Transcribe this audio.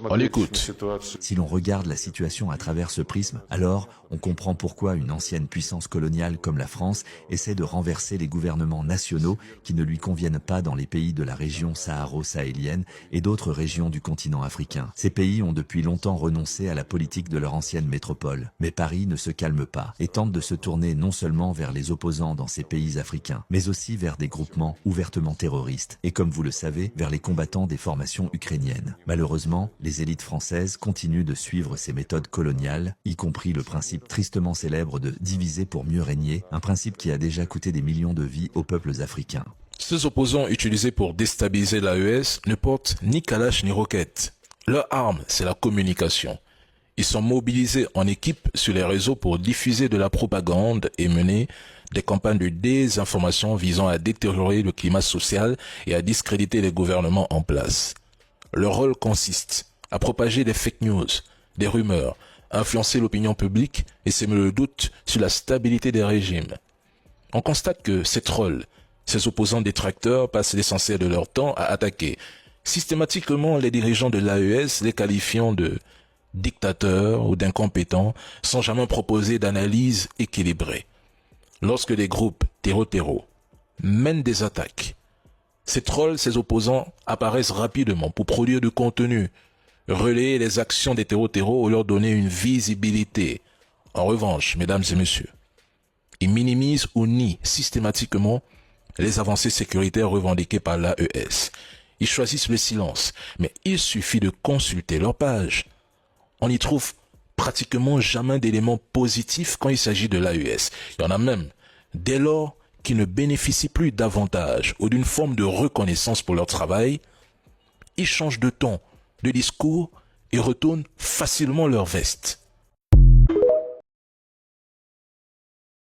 On l'écoute. Si l'on regarde la situation à travers ce prisme, alors on comprend pourquoi une ancienne puissance coloniale comme la France essaie de renverser les gouvernements nationaux qui ne lui conviennent pas dans les pays de la région saharo-sahélienne et d'autres régions du continent africain. Ces pays ont depuis longtemps renoncé à la politique de leur ancienne métropole. Mais Paris ne se calme pas et tente de se tourner non seulement vers les opposants dans ces pays africains, mais aussi vers des groupements ouvertement terroristes et, comme vous le savez, vers les combattants des formations ukrainiennes. Malheureusement, les élites françaises continuent de suivre ces méthodes coloniales, y compris le principe tristement célèbre de diviser pour mieux régner, un principe qui a déjà coûté des millions de vies aux peuples africains. Ces opposants utilisés pour déstabiliser l'AES ne portent ni Kalash ni roquettes. Leur arme, c'est la communication. Ils sont mobilisés en équipe sur les réseaux pour diffuser de la propagande et mener des campagnes de désinformation visant à détériorer le climat social et à discréditer les gouvernements en place. Leur rôle consiste à propager des fake news, des rumeurs, influencer l'opinion publique et semer le doute sur la stabilité des régimes. On constate que ces trolls, ces opposants détracteurs passent l'essentiel de leur temps à attaquer systématiquement les dirigeants de l'AES, les qualifiant de dictateurs ou d'incompétents, sans jamais proposer d'analyse équilibrée. Lorsque des groupes terreau mènent des attaques, ces trolls, ces opposants apparaissent rapidement pour produire du contenu, relayer les actions des terreaux ou leur donner une visibilité. En revanche, mesdames et messieurs, ils minimisent ou nient systématiquement les avancées sécuritaires revendiquées par l'AES. Ils choisissent le silence, mais il suffit de consulter leur page. On n'y trouve pratiquement jamais d'éléments positifs quand il s'agit de l'AES. Il y en a même, dès lors qu'ils ne bénéficient plus d'avantages ou d'une forme de reconnaissance pour leur travail, ils changent de ton, de discours et retournent facilement leur veste.